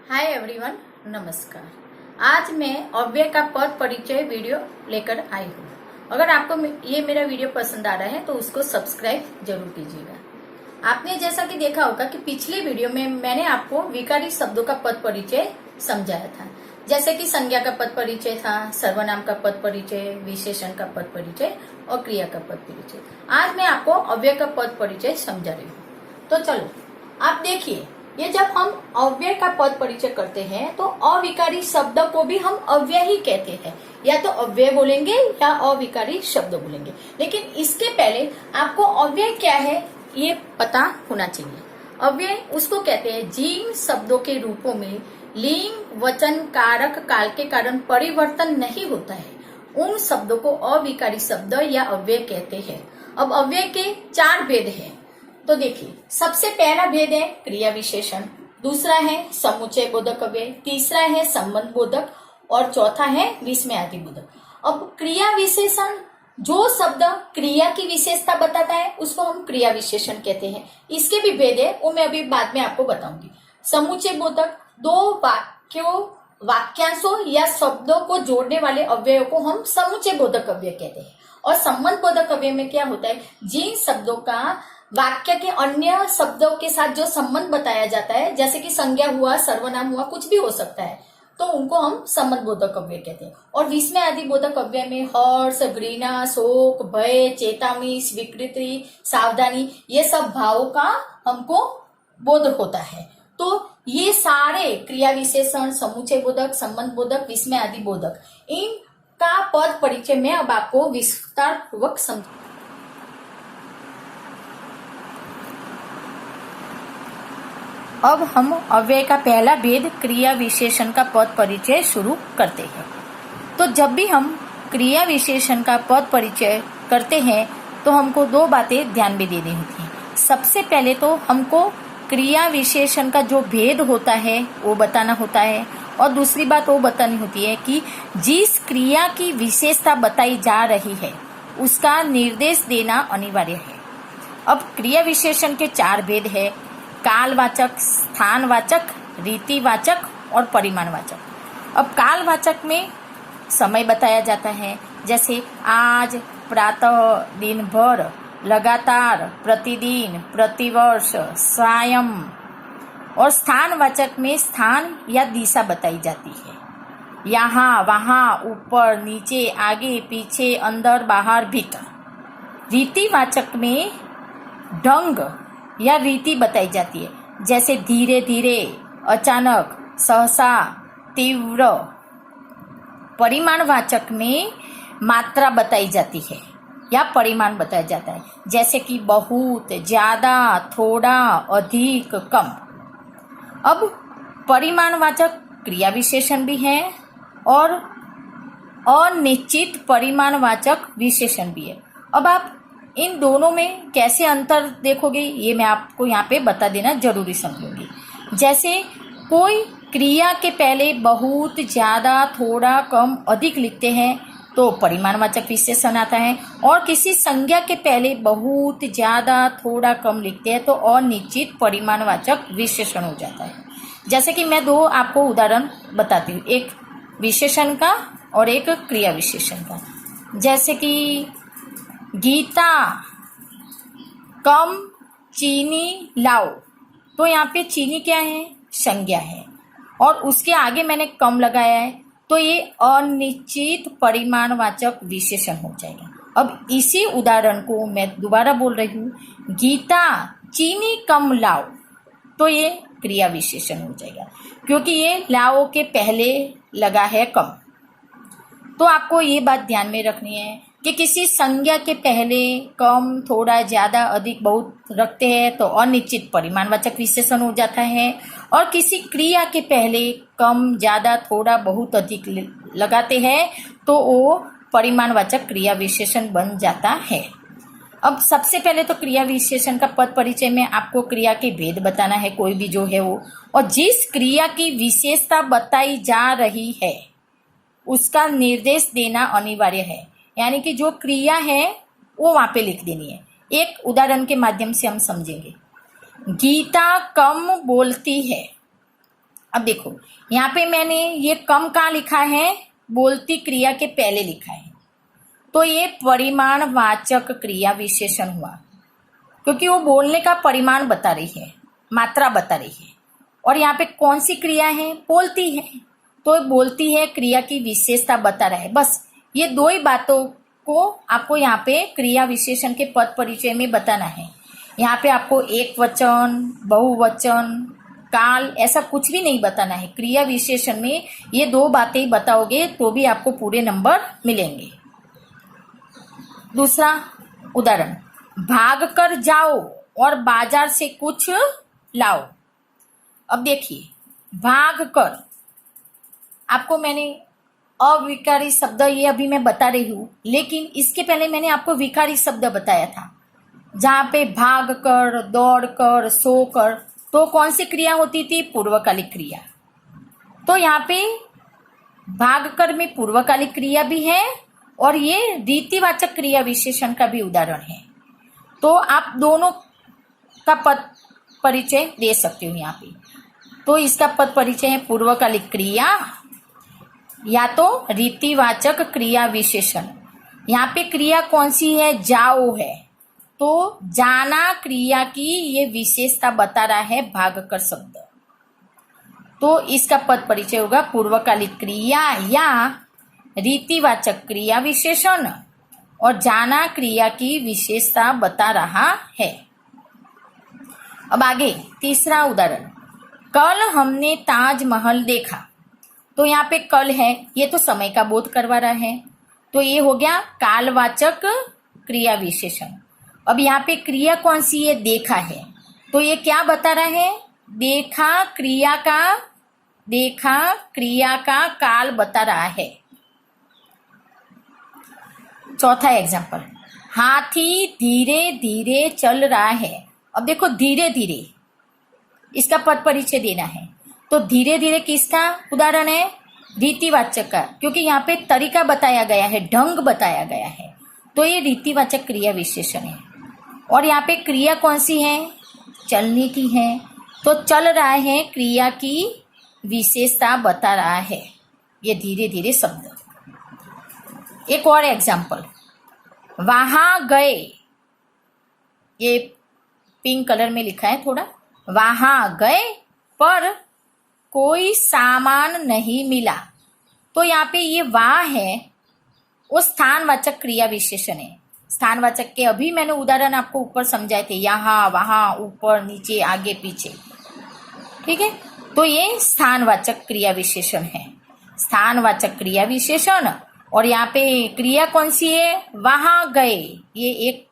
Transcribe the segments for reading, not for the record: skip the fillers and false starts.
Hi everyone, नमस्कार। आज मैं अव्यय का पद परिचय वीडियो लेकर आई हूँ। अगर आपको ये मेरा वीडियो पसंद आ रहा है तो उसको सब्सक्राइब जरूर कीजिएगा। आपने जैसा कि देखा होगा कि पिछले वीडियो में मैंने आपको विकारी शब्दों का पद परिचय समझाया था, जैसे कि संज्ञा का पद परिचय था, सर्वनाम का पद परिचय, विशेषण का पद परिचय और क्रिया का पद परिचय। आज मैं आपको अव्यय का पद परिचय समझा रही हूँ। तो चलो आप देखिए, ये जब हम अव्यय का पद परिचय करते हैं तो अविकारी शब्द को भी हम अव्यय ही कहते हैं, या तो अव्यय बोलेंगे या अविकारी शब्द बोलेंगे। लेकिन इसके पहले आपको अव्यय क्या है ये पता होना चाहिए। अव्यय उसको कहते हैं जिन शब्दों के रूपों में लिंग, वचन, कारक, काल के कारण परिवर्तन नहीं होता है, उन शब्दों को अविकारी शब्द या अव्यय कहते हैं। अब अव्यय के 4 भेद हैं। तो देखिए, सबसे पहला भेद है क्रिया विशेषण, दूसरा है समुच्चय बोधक अव्यय, तीसरा है संबंध बोधक और चौथा है विस्मयादि बोधक। अब क्रिया विशेषण जो शब्द क्रिया की विशेषता बताता है उसको हम क्रिया विशेषण कहते हैं। इसके भी भेद है, वो मैं अभी बाद में आपको बताऊंगी। समुच्चय बोधक 2 वाक्यांशों या शब्दों को जोड़ने वाले अव्ययों को हम समुच्चय बोधक अव्यय कहते हैं। और संबंध बोधक अव्यय में क्या होता है, जिन शब्दों का वाक्य के अन्य शब्दों के साथ जो संबंध बताया जाता है, जैसे कि संज्ञा हुआ, सर्वनाम हुआ, कुछ भी हो सकता है, तो उनको हम संबंध बोधक अव्यय कहते हैं। और विस्मय आदि बोधक अव्यय में हर्ष, घृणा, शोक, भय, चेतावनी, स्वीकृति, सावधानी, ये सब भावों का हमको बोध होता है। तो ये सारे क्रिया विशेषण, समुच्चय बोधक, संबंध बोधक, विस्मय आदि बोधक, इनका पद परिचय में अब आपको विस्तार पूर्वक समझ। अब हम अव्यय का पहला भेद क्रिया विशेषण का पद परिचय शुरू करते हैं। तो जब भी हम क्रिया विशेषण का पद परिचय करते हैं तो हमको 2 बातें ध्यान में देनी होती हैं। सबसे पहले तो हमको क्रिया विशेषण का जो भेद होता है वो बताना होता है, और दूसरी बात वो बतानी होती है कि जिस क्रिया की विशेषता बताई जा रही है उसका निर्देश देना अनिवार्य है। अब क्रिया विशेषण के 4 भेद है: कालवाचक, स्थानवाचक, रीतिवाचक और परिमाणवाचक। अब कालवाचक में समय बताया जाता है, जैसे आज, प्रातः, दिन भर, लगातार, प्रतिदिन, प्रतिवर्ष, स्वयं। और स्थानवाचक में स्थान या दिशा बताई जाती है, यहाँ, वहाँ, ऊपर, नीचे, आगे, पीछे, अंदर, बाहर, भीतर। रीतिवाचक में ढंग या रीति बताई जाती है, जैसे धीरे धीरे, अचानक, सहसा, तीव्र। परिमाणवाचक में मात्रा बताई जाती है या परिमाण बताया जाता है, जैसे कि बहुत, ज्यादा, थोड़ा, अधिक, कम। अब परिमाणवाचक क्रिया विशेषण भी है और अनिश्चित परिमाणवाचक विशेषण भी है। अब आप इन दोनों में कैसे अंतर देखोगे ये मैं आपको यहाँ पे बता देना जरूरी समझूंगी। जैसे कोई क्रिया के पहले बहुत, ज्यादा, थोड़ा, कम, अधिक लिखते हैं तो परिमाणवाचक विशेषण आता है, और किसी संज्ञा के पहले बहुत, ज्यादा, थोड़ा, कम लिखते हैं तो अनिश्चित परिमाणवाचक विशेषण हो जाता है। जैसे कि मैं 2 आपको उदाहरण बताती हूँ, एक विशेषण का और एक क्रिया विशेषण का। जैसे कि गीता कम चीनी लाओ, तो यहाँ पे चीनी क्या है, संज्ञा है, और उसके आगे मैंने कम लगाया है तो ये अनिश्चित परिमाणवाचक विशेषण हो जाएगा। अब इसी उदाहरण को मैं दोबारा बोल रही हूँ, गीता चीनी कम लाओ, तो ये क्रिया विशेषण हो जाएगा, क्योंकि ये लाओ के पहले लगा है कम। तो आपको ये बात ध्यान में रखनी है कि किसी संज्ञा के पहले कम, थोड़ा, ज्यादा, अधिक, बहुत रखते हैं तो अनिश्चित परिमाणवाचक विशेषण हो जाता है, और किसी क्रिया के पहले कम, ज्यादा, थोड़ा, बहुत, अधिक लगाते हैं तो वो परिमाणवाचक क्रिया विशेषण बन जाता है। अब सबसे पहले तो क्रिया विशेषण का पद परिचय में आपको क्रिया के भेद बताना है, कोई भी जो है वो, और जिस क्रिया की विशेषता बताई जा रही है उसका निर्देश देना अनिवार्य है, यानी कि जो क्रिया है वो वहां पे लिख देनी है। एक उदाहरण के माध्यम से हम समझेंगे। गीता कम बोलती है। अब देखो यहाँ पे मैंने ये कम कहाँ लिखा है, बोलती क्रिया के पहले लिखा है, तो ये परिमाणवाचक क्रिया विशेषण हुआ, क्योंकि वो बोलने का परिमाण बता रही है, मात्रा बता रही है। और यहाँ पे कौन सी क्रिया है, बोलती है, तो बोलती है क्रिया की विशेषता बता रहा है। बस ये दो ही बातों को आपको यहाँ पे क्रिया विशेषण के पद परिचय में बताना है। यहाँ पे आपको एक वचन, बहुवचन, काल ऐसा कुछ भी नहीं बताना है। क्रिया विशेषण में ये दो बातें ही बताओगे तो भी आपको पूरे नंबर मिलेंगे। दूसरा उदाहरण, भाग कर जाओ और बाजार से कुछ लाओ। अब देखिए, भाग कर, आपको मैंने अविकारी शब्द ये अभी मैं बता रही हूँ, लेकिन इसके पहले मैंने आपको विकारी शब्द बताया था, जहाँ पे भाग कर, दौड़ कर, सो कर, तो कौन सी क्रिया होती थी, पूर्वकालिक क्रिया। तो यहाँ पे भाग कर में पूर्वकालिक क्रिया भी है और ये रीतिवाचक क्रिया विशेषण का भी उदाहरण है। तो आप दोनों का पद परिचय दे सकते हो यहाँ पे। तो इसका पद परिचय है पूर्वकालिक क्रिया या तो रीतिवाचक क्रिया विशेषण। यहाँ पे क्रिया कौन सी है, जाओ है, तो जाना क्रिया की ये विशेषता बता रहा है भागकर शब्द, तो इसका पद परिचय होगा पूर्वकालिक क्रिया या रीतिवाचक क्रिया विशेषण, और जाना क्रिया की विशेषता बता रहा है। अब आगे तीसरा उदाहरण, कल हमने ताजमहल देखा। तो यहाँ पे कल है, ये तो समय का बोध करवा रहा है, तो ये हो गया कालवाचक क्रिया विशेषण। अब यहाँ पे क्रिया कौन सी है, देखा है, तो ये क्या बता रहा है, देखा क्रिया का काल बता रहा है। चौथा एग्जाम्पल, हाथी धीरे धीरे चल रहा है। अब देखो धीरे धीरे, इसका पद परिचय देना है, तो धीरे धीरे किसका उदाहरण है, रीतिवाचक का, क्योंकि यहाँ पे तरीका बताया गया है, ढंग बताया गया है, तो ये रीतिवाचक क्रिया विशेषण है। और यहाँ पे क्रिया कौन सी है, चलने की है, तो चल रहा है क्रिया की विशेषता बता रहा है ये धीरे धीरे शब्द। एक और एग्जाम्पल, वहां गए, ये पिंक कलर में लिखा है थोड़ा, वहां गए पर कोई सामान नहीं मिला। तो यहाँ पे ये वहां है, वो स्थानवाचक क्रिया विशेषण है। स्थानवाचक के अभी मैंने उदाहरण आपको ऊपर समझाए थे, यहाँ, वहां, ऊपर, नीचे, आगे, पीछे, ठीक है। तो ये स्थानवाचक क्रिया विशेषण है, स्थानवाचक क्रिया विशेषण। और यहाँ पे क्रिया कौन सी है, वहां गए, ये एक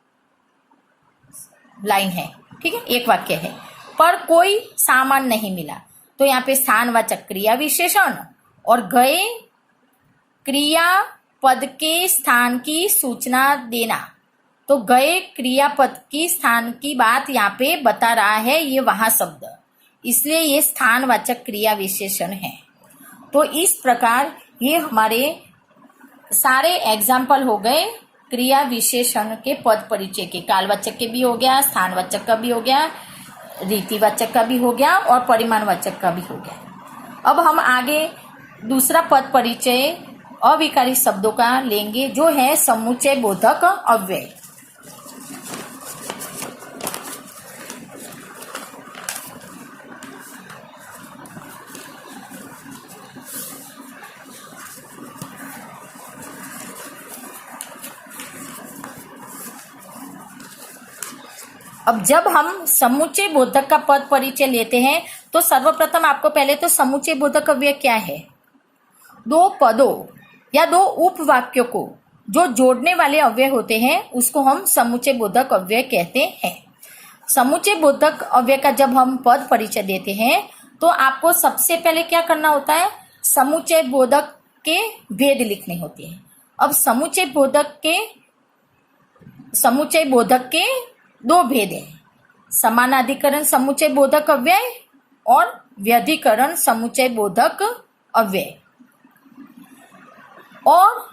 लाइन है, ठीक है, एक वाक्य है, पर कोई सामान नहीं मिला, तो यहाँ पे स्थानवाचक क्रिया विशेषण। और गए क्रिया पद के स्थान की सूचना देना, तो गए क्रिया पद की स्थान की बात यहाँ पे बता रहा है ये वहां शब्द, इसलिए ये स्थानवाचक क्रिया विशेषण है। तो इस प्रकार ये हमारे सारे एग्जाम्पल हो गए क्रिया विशेषण के पद परिचय के। कालवाचक के भी हो गया, स्थानवाचक का भी हो गया, रीतिवाचक का भी हो गया और परिमाणवाचक का भी हो गया। अब हम आगे दूसरा पद परिचय अविकारी शब्दों का लेंगे, जो है समुच्चय बोधक अव्यय। अब जब हम समुच्चय बोधक का पद परिचय लेते हैं तो सर्वप्रथम आपको पहले तो समुच्चय बोधक अव्यय क्या है, दो पदों या दो उपवाक्यों को जो जोड़ने वाले अव्यय होते हैं उसको हम समुच्चय बोधक अव्यय कहते हैं। समुच्चय बोधक अव्यय का जब हम पद परिचय देते हैं तो आपको सबसे पहले क्या करना होता है, समुच्चय बोधक के भेद लिखने होते हैं। अब समुच्चय बोधक के दो भेद हैं, समानाधिकरण समुच्चय बोधक अव्यय और व्यधिकरण समुच्चय बोधक अव्यय। और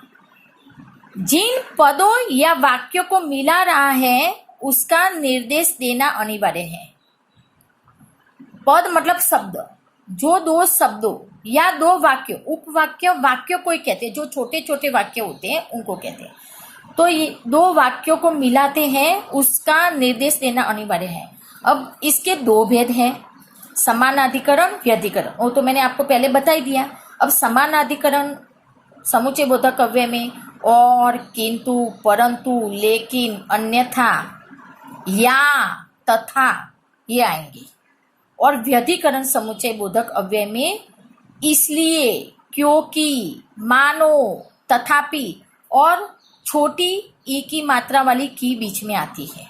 जिन पदों या वाक्यों को मिला रहा है उसका निर्देश देना अनिवार्य है। पद मतलब शब्द, जो दो शब्दों या दो वाक्यों, उपवाक्य वाक्य कोई कहते हैं, जो छोटे छोटे वाक्य होते हैं उनको कहते हैं। तो ये दो वाक्यों को मिलाते हैं, उसका निर्देश देना अनिवार्य है। अब इसके दो भेद हैं, समानाधिकरण, व्यधिकरण। वो तो मैंने आपको पहले बता ही दिया। अब समानाधिकरण समुच्चय बोधक अव्यय में और, किंतु, परंतु, लेकिन, अन्यथा, या, तथा ये आएंगे। और व्यधिकरण समुच्चय बोधक अव्यय में इसलिए, क्योंकि, मानो, तथापि और छोटी ई की मात्रा वाली की बीच में आती है।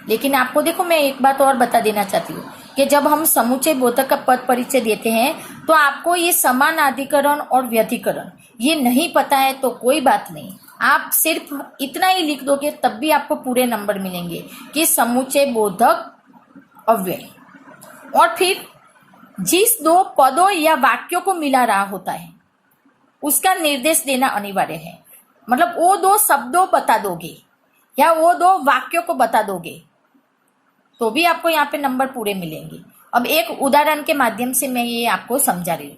लेकिन आपको देखो, मैं एक बात और बता देना चाहती हूँ कि जब हम समुच्चय बोधक का पद परिचय देते हैं तो आपको ये समानाधिकरण और व्यधिकरण ये नहीं पता है तो कोई बात नहीं, आप सिर्फ इतना ही लिख दोगे तब भी आपको पूरे नंबर मिलेंगे कि समुच्चय बोधक अव्यय। और फिर जिस दो पदों या वाक्यों को मिला रहा होता है उसका निर्देश देना अनिवार्य है। मतलब वो दो शब्दों बता दोगे या वो दो वाक्यों को बता दोगे तो भी आपको यहाँ पे नंबर पूरे मिलेंगे। अब एक उदाहरण के माध्यम से मैं ये आपको समझा रही हूँ।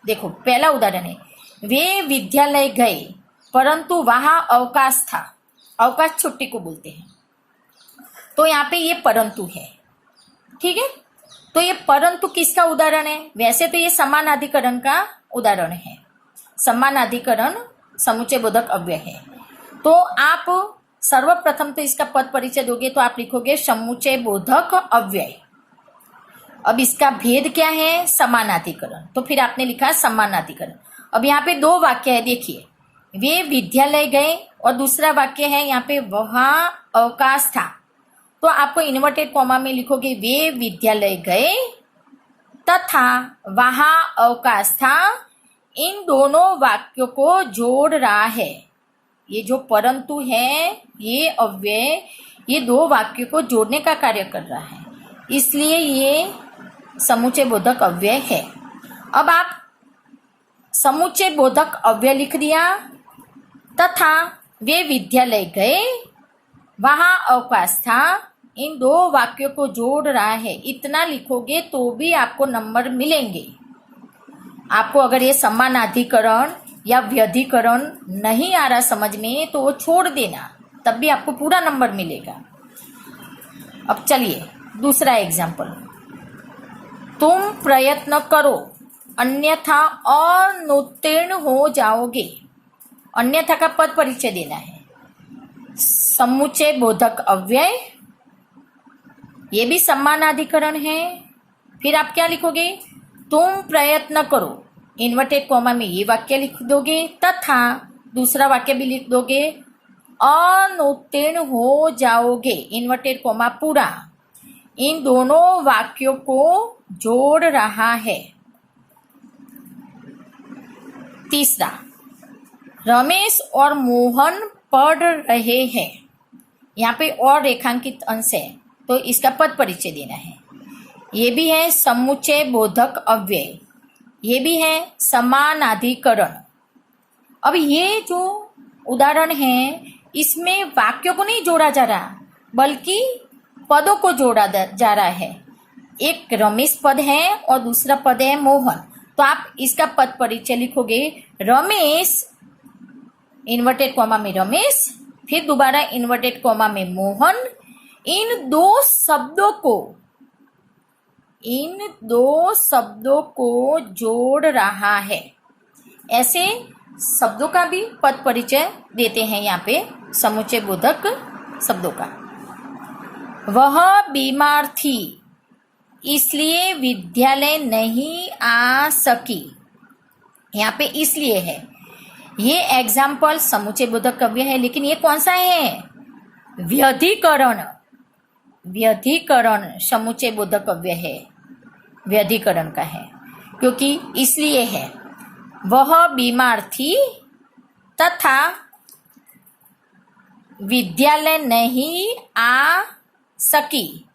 देखो, पहला उदाहरण है, वे विद्यालय गए परंतु वहां अवकाश था। अवकाश छुट्टी को बोलते हैं। तो यहाँ पे ये परंतु है, ठीक है। तो ये परंतु किसका उदाहरण है? वैसे तो ये समानाधिकरण का उदाहरण है। समानाधिकरण समुच्चय बोधक अव्यय है। तो आप सर्वप्रथम तो इसका पद परिचय दोगे तो आप लिखोगे समुच्चय बोधक अव्यय। अब इसका भेद क्या है? समानाधिकरण। तो फिर आपने लिखा समानाधिकरण। अब यहाँ पे दो वाक्य है, देखिए, वे विद्यालय गए और दूसरा वाक्य है यहाँ पे वहां अवकाश था। तो आपको इन्वर्टेड कॉमा में लिखोगे वे विद्यालय गए तथा वहां अवकाश था। इन दोनों वाक्यों को जोड़ रहा है। ये जो परंतु है, ये अव्यय, ये दो वाक्यों को जोड़ने का कार्य कर रहा है, इसलिए ये समुच्चय बोधक अव्यय है। अब आप समुच्चय बोधक अव्यय लिख दिया तथा वे विद्यालय गए वहां अवकाश था, इन दो वाक्यों को जोड़ रहा है, इतना लिखोगे तो भी आपको नंबर मिलेंगे। आपको अगर ये समानाधिकरण या व्यधिकरण नहीं आ रहा समझ में तो वो छोड़ देना, तब भी आपको पूरा नंबर मिलेगा। अब चलिए दूसरा एग्जाम्पल, तुम प्रयत्न करो अन्यथा अनुत्तीर्ण हो जाओगे। अन्यथा का पद परिचय देना है। समुच्चय बोधक अव्यय, ये भी समानाधिकरण है। फिर आप क्या लिखोगे? तुम प्रयत्न करो, इन्वर्टेड कॉमा में ये वाक्य लिख दोगे तथा दूसरा वाक्य भी लिख दोगे, अनुत्तीर्ण हो जाओगे, इन्वर्टेड कॉमा पूरा। इन दोनों वाक्यों को जोड़ रहा है। तीसरा, रमेश और मोहन पढ़ रहे हैं। यहाँ पे और रेखांकित अंश है तो इसका पद परिचय देना है। ये भी है समुच्चय बोधक अव्यय, ये भी है समानाधिकरण। अब ये जो उदाहरण है इसमें वाक्यों को नहीं जोड़ा जा रहा बल्कि पदों को जोड़ा जा रहा है। एक रमेश पद है और दूसरा पद है मोहन। तो आप इसका पद परिचय लिखोगे रमेश, इन्वर्टेड कॉमा में रमेश, फिर दोबारा इन्वर्टेड कॉमा में मोहन। इन दो शब्दों को जोड़ रहा है। ऐसे शब्दों का भी पद परिचय देते हैं यहाँ पे समुच्चय बोधक शब्दों का। वह बीमार थी इसलिए विद्यालय नहीं आ सकी। यहाँ पे इसलिए है, ये एग्जाम्पल समुच्चय बोधक अव्यय है, लेकिन ये कौन सा है? व्यधिकरण। व्यधिकरण समुच्चय बोधक अव्यय है, व्यधिकरण का है, क्योंकि इसलिए है वह बीमार थी तथा विद्यालय नहीं आ सकी।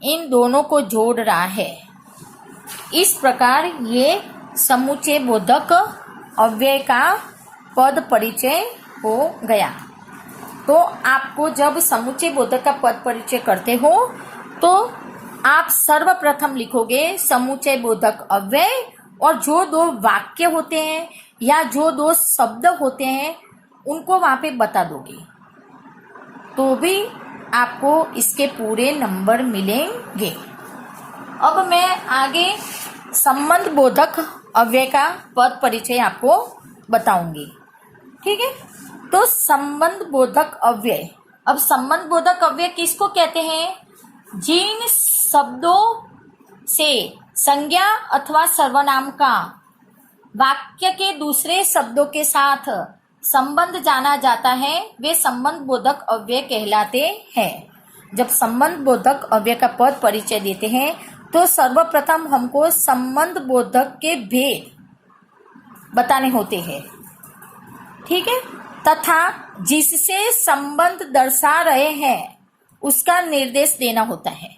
इन दोनों को जोड़ रहा है। इस प्रकार ये समुच्चय बोधक अव्यय का पद परिचय हो गया। तो आपको जब समुच्चय बोधक का पद परिचय करते हो तो आप सर्वप्रथम लिखोगे समुच्चय बोधक अव्यय, और जो दो वाक्य होते हैं या जो दो शब्द होते हैं उनको वहां पे बता दोगे, तो भी आपको इसके पूरे नंबर मिलेंगे। अब मैं आगे संबंध बोधक अव्यय का पद परिचय आपको बताऊंगी। ठीक है, तो संबंध बोधक अव्यय। अब संबंध बोधक अव्यय किसको कहते हैं? जिन शब्दों से संज्ञा अथवा सर्वनाम का वाक्य के दूसरे शब्दों के साथ संबंध जाना जाता है, वे संबंध बोधक अव्यय कहलाते हैं। जब संबंध बोधक अव्यय का पद परिचय देते हैं तो सर्वप्रथम हमको संबंध बोधक के भेद बताने होते हैं। ठीक है, तथा जिससे संबंध दर्शा रहे हैं उसका निर्देश देना होता है।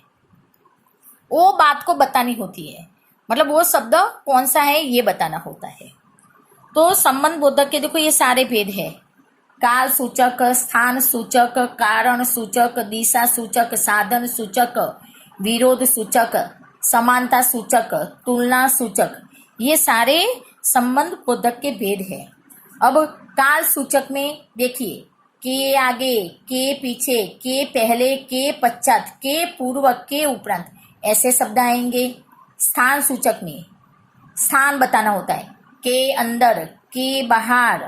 वो बात को बतानी होती है, मतलब वो शब्द कौन सा है ये बताना होता है। तो संबंध बोधक के देखो ये सारे भेद है: काल सूचक, स्थान सूचक, कारण सूचक, दिशा सूचक, साधन सूचक, विरोध सूचक, समानता सूचक, तुलना सूचक, ये सारे संबंध बोधक के भेद है। अब काल सूचक में देखिए, के आगे, के पीछे, के पहले, के पश्चात, के पूर्व, के उपरांत, ऐसे शब्द आएंगे। स्थान सूचक में स्थान बताना होता है, के अंदर, के बाहर,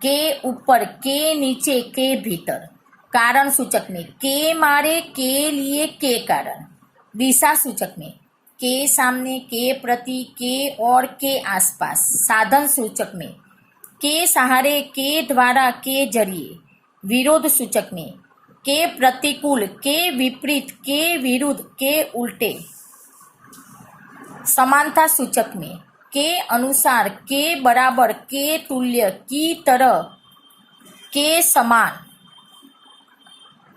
के ऊपर, के नीचे, के भीतर। कारण सूचक में के मारे, के लिए, के कारण। दिशा सूचक में के सामने, के प्रति, के और, के आसपास। साधन सूचक में के सहारे, के द्वारा, के जरिए। विरोध सूचक में के प्रतिकूल, के विपरीत, के विरुद्ध, के उल्टे। समानता सूचक में के अनुसार, के बराबर, के तुल्य, की तरह, के समान।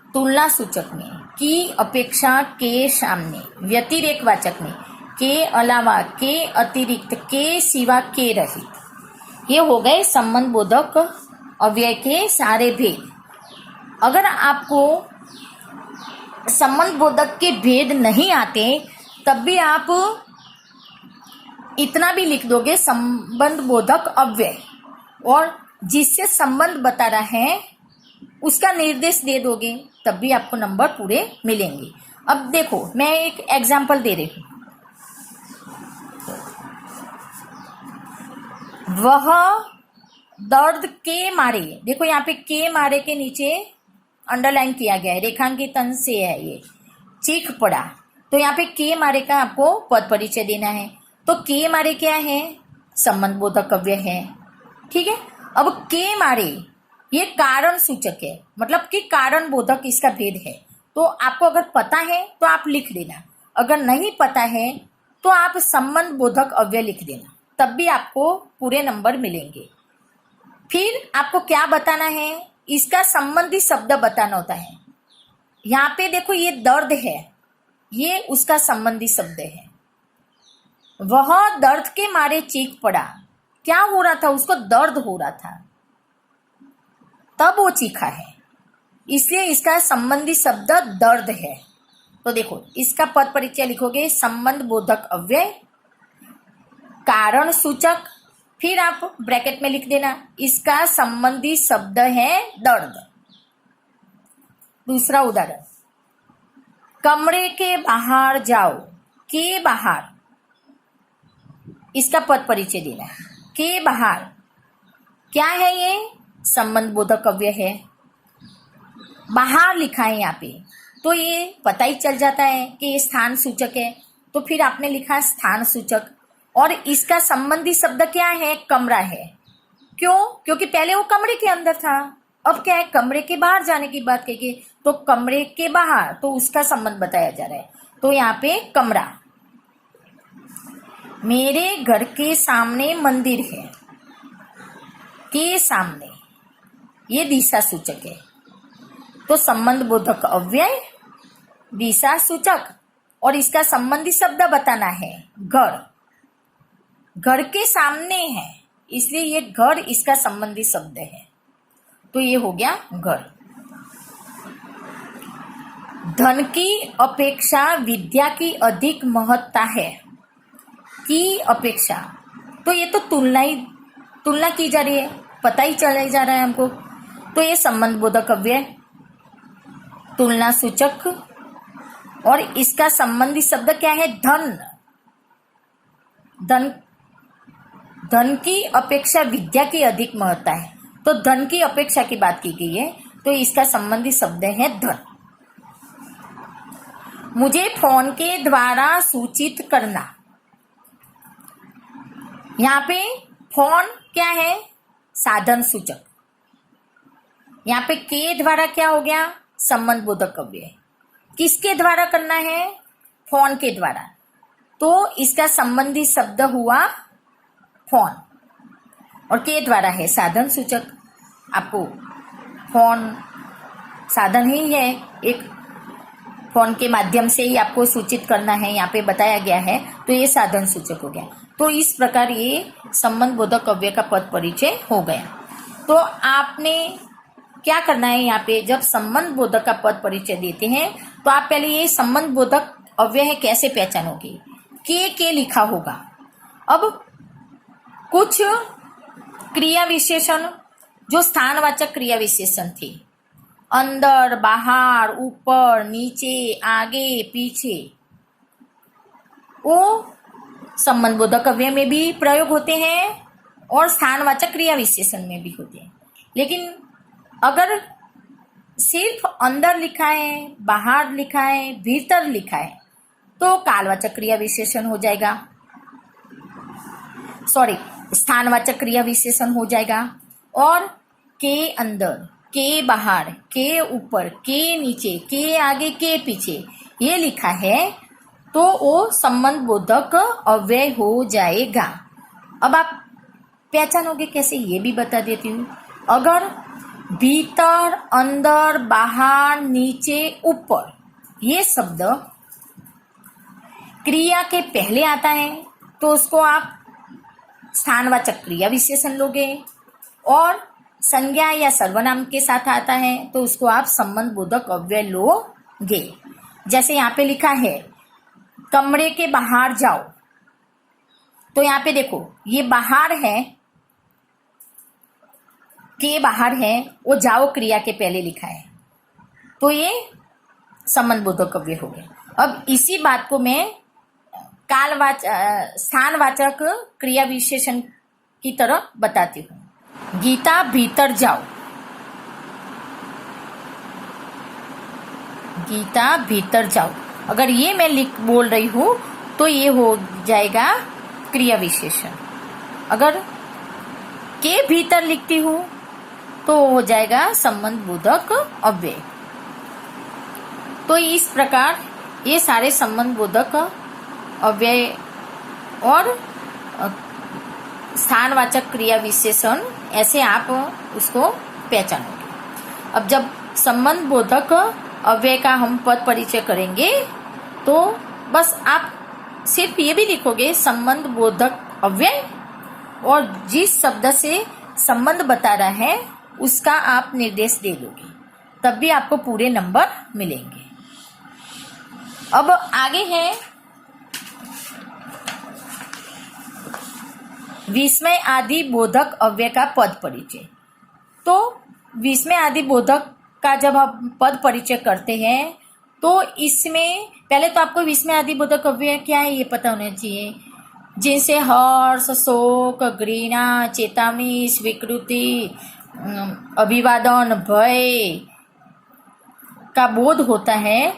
तुलना सूचक में की अपेक्षा, के सामने। व्यतिरेक वाचक में के अलावा, के अतिरिक्त, के सिवा, के रहित। ये हो गए संबंध बोधक अव्यय के सारे भेद। अगर आपको संबंध बोधक के भेद नहीं आते तब भी आप इतना भी लिख दोगे संबंध बोधक अव्यय, और जिससे संबंध बता रहा है उसका निर्देश दे दोगे, तब भी आपको नंबर पूरे मिलेंगे। अब देखो मैं एक एग्जाम्पल दे रही हूँ। वह दर्द के मारे, देखो यहाँ पे के मारे के नीचे अंडरलाइन किया गया है, रेखांकितन से है ये, चीख पड़ा। तो यहाँ पे के मारे का आपको पद परिचय देना है। तो के मारे क्या है? संबंध बोधक अव्यय है। ठीक है, अब के मारे ये कारण सूचक है, मतलब कि कारण बोधक इसका भेद है। तो आपको अगर पता है तो आप लिख देना, अगर नहीं पता है तो आप संबंध बोधक अव्यय लिख देना, तब भी आपको पूरे नंबर मिलेंगे। फिर आपको क्या बताना है? इसका संबंधी शब्द बताना होता है। यहाँ पे देखो ये दर्द है, ये उसका संबंधी शब्द है। वह दर्द के मारे चीख पड़ा। क्या हो रहा था? उसको दर्द हो रहा था, तब वो चीखा है, इसलिए इसका संबंधी शब्द दर्द है। तो देखो इसका पद परिचय लिखोगे संबंध बोधक अव्यय, कारण सूचक, फिर आप ब्रैकेट में लिख देना इसका संबंधी शब्द है दर्द। दूसरा उदाहरण, कमरे के बाहर जाओ। के बाहर, इसका पद परिचय देना है। के बाहर क्या है? ये संबंध बोधक अव्यय है। बाहर लिखा है यहाँ पे, तो ये पता ही चल जाता है कि ये स्थान सूचक है, तो फिर आपने लिखा स्थान सूचक। और इसका संबंधी शब्द क्या है? कमरा है। क्यों? क्योंकि पहले वो कमरे के अंदर था, अब क्या है? कमरे के बाहर जाने की बात कहेंगे, तो कमरे के बाहर, तो उसका संबंध बताया जा रहा है। तो यहाँ पे कमरा। मेरे घर के सामने मंदिर है। के सामने, ये दिशा सूचक है। तो संबंध बोधक अव्यय, दिशा सूचक, और इसका संबंधी शब्द बताना है घर। घर के सामने है, इसलिए ये घर इसका संबंधी शब्द है। तो ये हो गया घर। धन की अपेक्षा विद्या की अधिक महत्ता है। की अपेक्षा, तो ये तो तुलना की जा रही है, पता ही चला जा रहा है हमको। तो ये संबंध बोधक अव्यय, तुलना सूचक, और इसका संबंधी शब्द क्या है? धन। धन धन की अपेक्षा विद्या की अधिक महत्ता है, तो धन की अपेक्षा की बात की गई है, तो इसका संबंधी शब्द है धन। मुझे फोन के द्वारा सूचित करना। यहाँ पे फोन क्या है? साधन सूचक। यहाँ पे के द्वारा क्या हो गया? संबंध बोधक अव्यय। किसके द्वारा करना है? फोन के द्वारा, तो इसका संबंधी शब्द हुआ फोन, और के द्वारा है साधन सूचक। आपको फोन साधन ही है, एक फोन के माध्यम से ही आपको सूचित करना है, यहाँ पे बताया गया है, तो ये साधन सूचक हो गया। तो इस प्रकार ये संबंध बोधक अव्यय का पद परिचय हो गया। तो आपने क्या करना है, यहाँ पे जब संबंध बोधक का पद परिचय देते हैं तो आप पहले ये संबंध बोधक अव्यय है कैसे पहचानोगे? के लिखा होगा। अब कुछ क्रिया विशेषण जो स्थानवाचक क्रिया विशेषण थे, अंदर, बाहर, ऊपर, नीचे, आगे, पीछे, वो संबंध बोधक अव्यय में भी प्रयोग होते हैं और स्थानवाचक क्रिया विशेषण में भी होते हैं। लेकिन अगर सिर्फ अंदर लिखा है, बाहर लिखा है, भीतर लिखा है, तो कालवाचक क्रिया विशेषण हो जाएगा, स्थानवाचक क्रिया विशेषण हो जाएगा। और के अंदर, के बाहर, के ऊपर, के नीचे, के आगे, के पीछे ये लिखा है, तो वो संबंध बोधक अव्यय हो जाएगा। अब आप पहचानोगे कैसे, ये भी बता देती हूँ। अगर भीतर, अंदर, बाहर, नीचे, ऊपर ये शब्द क्रिया के पहले आता है तो उसको आप स्थानवाचक क्रिया विशेषण लोगे, और संज्ञा या सर्वनाम के साथ आता है तो उसको आप संबंध बोधक अव्यय लोगे। जैसे यहाँ पे लिखा है कमरे के बाहर जाओ, तो यहाँ पे देखो ये बाहर है, के बाहर है, वो जाओ क्रिया के पहले लिखा है, तो ये संबंध बोधक अव्यय हो गया। अब इसी बात को मैं स्थानवाचक क्रिया विशेषण की तरह बताती हूँ। गीता भीतर जाओ, गीता भीतर जाओ, अगर ये मैं बोल रही हूँ तो ये हो जाएगा क्रिया विशेषण। अगर के भीतर लिखती हूँ तो हो जाएगा संबंध बोधक अव्यय। तो इस प्रकार ये सारे संबंध बोधक अव्यय और स्थानवाचक क्रिया विशेषण ऐसे आप उसको पहचानोगे। अब जब संबंध बोधक अव्यय का हम पद परिचय करेंगे तो बस आप सिर्फ ये भी लिखोगे संबंध बोधक अव्यय, और जिस शब्द से संबंध बता रहा है उसका आप निर्देश दे दोगे, तब भी आपको पूरे नंबर मिलेंगे। अब आगे है विस्मय आदि बोधक अव्यय का पद परिचय। तो विस्मय आदि बोधक का जब हम पद परिचय करते हैं तो इसमें पहले तो आपको विस्मय आदि बोधक अव्यय क्या है ये पता होना चाहिए, जिनसे हर्ष, शोक, घृणा, चेतावनी, स्वीकृति, अभिवादन, भय का बोध होता है,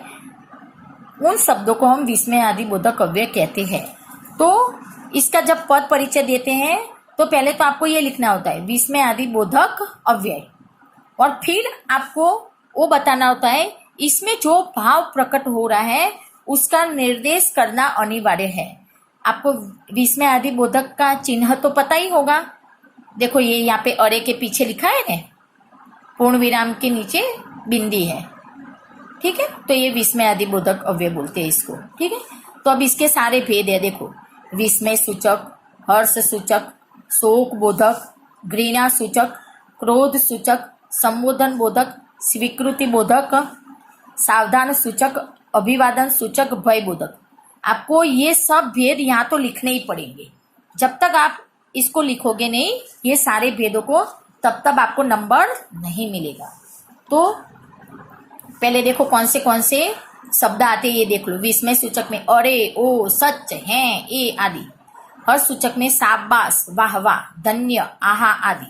उन शब्दों को हम विस्मय आदि बोधक अव्यय कहते हैं। तो इसका जब पद परिचय देते हैं तो पहले तो आपको ये लिखना होता है विस्मय आदि बोधक अव्यय, और फिर आपको वो बताना होता है इसमें जो भाव प्रकट हो रहा है उसका निर्देश करना अनिवार्य है। आपको विस्मय आदि बोधक का चिन्ह तो पता ही होगा, देखो ये यहाँ पे अरे के पीछे लिखा है ना, पूर्ण विराम के नीचे बिंदी है, ठीक है, तो ये विस्मय आदि बोधक अव्यय बोलते हैं इसको, ठीक है। तो अब इसके सारे भेद है, देखो विस्मय सूचक, हर्ष सूचक, शोक बोधक, घृणा सूचक, क्रोध सूचक, संबोधन बोधक, स्वीकृति बोधक, सावधान सूचक, अभिवादन सूचक, भयबोधक। आपको ये सब भेद यहाँ तो लिखने ही पड़ेंगे। जब तक आप इसको लिखोगे नहीं ये सारे भेदों को, तब तक आपको नंबर नहीं मिलेगा। तो पहले देखो कौन से शब्द आते हैं ये देख लो। विस्मय सूचक में अरे, ओ, सच, हैं, ए आदि। हर्ष सूचक में शाबाश, वाह वाह, धन्य, आहा आदि।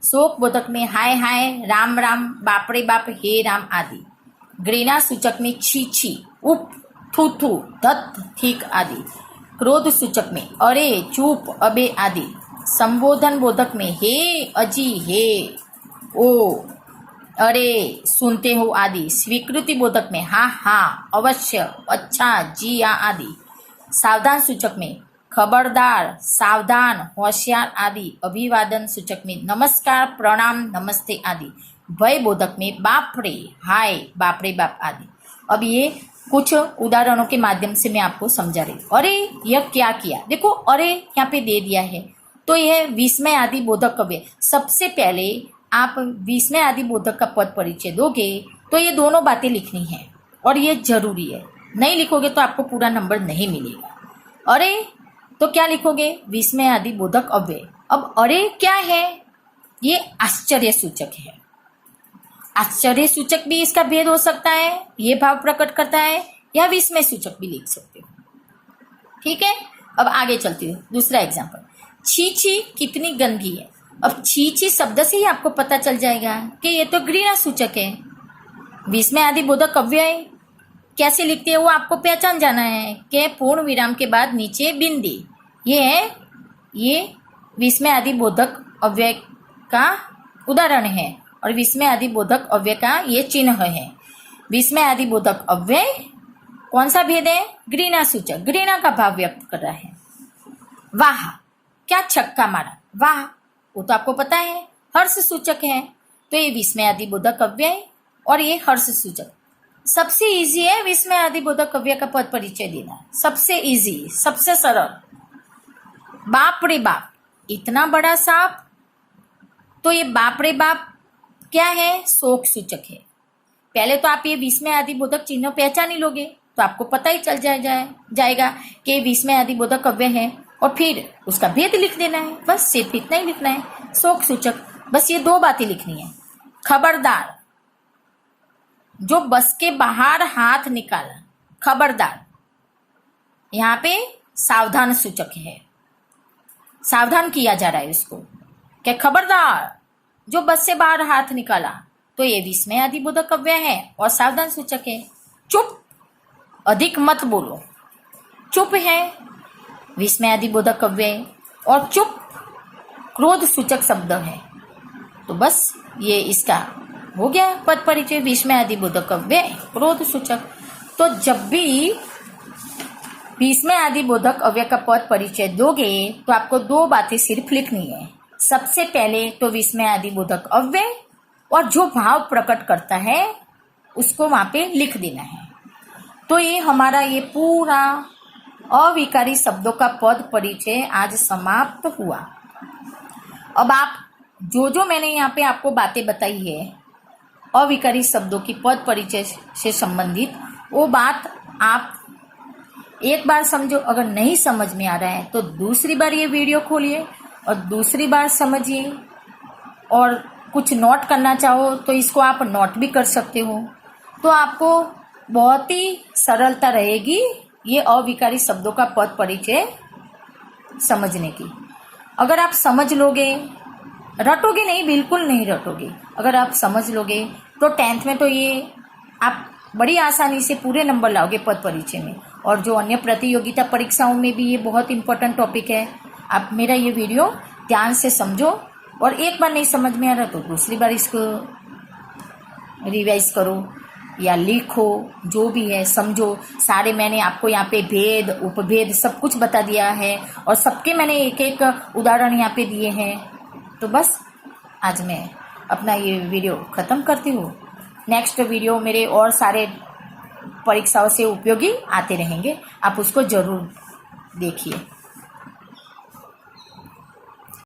शोक बोधक में हाय हाय, राम राम, बाप रे बाप, हे राम आदि। घृणा सूचक में छी छी, उप, थू थू, धत, ठीक आदि। क्रोध सूचक में अरे, चुप, अबे आदि। संबोधन बोधक में हे, अजी, हे, ओ, अरे, सुनते हो आदि। स्वीकृति बोधक में हाँ हाँ, अवश्य, अच्छा, जी हाँ आदि। सावधान सूचक में खबरदार, सावधान, होशियार आदि। अभिवादन सूचक में नमस्कार, प्रणाम, नमस्ते आदि। भय बोधक में बाप रे, हाय, बाप रे बाप आदि। अब ये कुछ उदाहरणों के माध्यम से मैं आपको समझा रही। अरे, यह क्या किया, देखो अरे यहाँ पे दे दिया है, तो यह विस्मय आदि बोधक कव्य। सबसे पहले आप विस्मय आदि बोधक का पद परिचय दोगे तो ये दोनों बातें लिखनी है और ये जरूरी है। नहीं लिखोगे तो आपको पूरा नंबर नहीं मिलेगा। अरे तो क्या लिखोगे, विस्मय आदि बोधक अव्यय। अब अरे क्या है, ये आश्चर्य सूचक है। आश्चर्य सूचक भी इसका भेद हो सकता है, ये भाव प्रकट करता है, या विस्मय सूचक भी लिख सकते हो। ठीक है, अब आगे चलती हूँ। दूसरा एग्जाम्पल, छी छी कितनी गंदी है। अब छी छी शब्द से ही आपको पता चल जाएगा कि ये तो घृणा सूचक है। विस्मय आदि बोधक अव्यय कैसे लिखते हैं वो आपको पहचान जाना है कि पूर्ण विराम के बाद नीचे बिंदी, ये विस्मय आदि बोधक अव्यय का उदाहरण है और विस्मय आदि बोधक अव्यय का ये चिन्ह है। विस्मय आदि बोधक अव्यय कौन सा भेद है, घृणा सूचक, घृणा का भाव व्यक्त कर रहा है। वाह, क्या छक्का मारा, वाह, वो तो आपको पता है हर्ष सूचक है, तो ये विस्मय आदि बोधक अव्यय और ये हर्ष सूचक। सबसे इजी है विस्मय आदि बोधक अव्यय का पद परिचय देना, सबसे इजी, सबसे सरल। बाप रे बाप, इतना बड़ा सांप, तो ये बाप रे बाप क्या है, शोक सूचक है। पहले तो आप ये विस्मय आदि बोधक चिन्ह पहचान ही लोगे तो आपको पता ही चल जाएगा कि विस्मय आदि बोधक अव्यय है और फिर उसका भेद लिख देना है, बस सिर्फ इतना ही लिखना है। शोक सूचक, बस ये दो बातें लिखनी है। खबरदार, जो बस के बाहर हाथ निकाला, खबरदार, यहाँ पे सावधान सूचक है, सावधान किया जा रहा है उसको क्या, खबरदार, जो बस से बाहर हाथ निकाला, तो ये विस्मय आदि बोधक अव्यय है और सावधान सूचक है। चुप, अधिक मत बोलो, चुप है विस्मय आदि बोधक अव्यय और चुप क्रोध सूचक शब्द है। तो बस ये इसका हो गया पद परिचय, विस्मय आदि बोधक अव्यय, क्रोध सूचक। तो जब भी विस्मय आदि बोधक अव्यय का पद परिचय दोगे तो आपको दो बातें सिर्फ लिखनी है। सबसे पहले तो विस्मय आदि बोधक अव्यय और जो भाव प्रकट करता है उसको वहां पे लिख देना है। तो ये हमारा ये पूरा अविकारी शब्दों का पद परिचय आज समाप्त हुआ। अब आप जो मैंने यहाँ पे आपको बातें बताई है अविकारी शब्दों की पद परिचय से संबंधित, वो बात आप एक बार समझो। अगर नहीं समझ में आ रहा है तो दूसरी बार ये वीडियो खोलिए और दूसरी बार समझिए, और कुछ नोट करना चाहो तो इसको आप नोट भी कर सकते हो। तो आपको बहुत ही सरलता रहेगी ये अविकारी शब्दों का पद परिचय समझने की। अगर आप समझ लोगे, रटोगे नहीं, बिल्कुल नहीं रटोगे, अगर आप समझ लोगे तो 10th में तो ये आप बड़ी आसानी से पूरे नंबर लाओगे पद परिचय में। और जो अन्य प्रतियोगिता परीक्षाओं में भी ये बहुत इंपॉर्टेंट टॉपिक है। आप मेरा ये वीडियो ध्यान से समझो और एक बार नहीं समझ में आ रहा तो दूसरी बार इसको रिवाइज करो या लिखो, जो भी है समझो। सारे मैंने आपको यहाँ पे भेद उपभेद सब कुछ बता दिया है और सबके मैंने एक एक उदाहरण यहाँ पे दिए हैं। तो बस आज मैं अपना ये वीडियो ख़त्म करती हूँ। नेक्स्ट वीडियो मेरे और सारे परीक्षाओं से उपयोगी आते रहेंगे, आप उसको ज़रूर देखिए।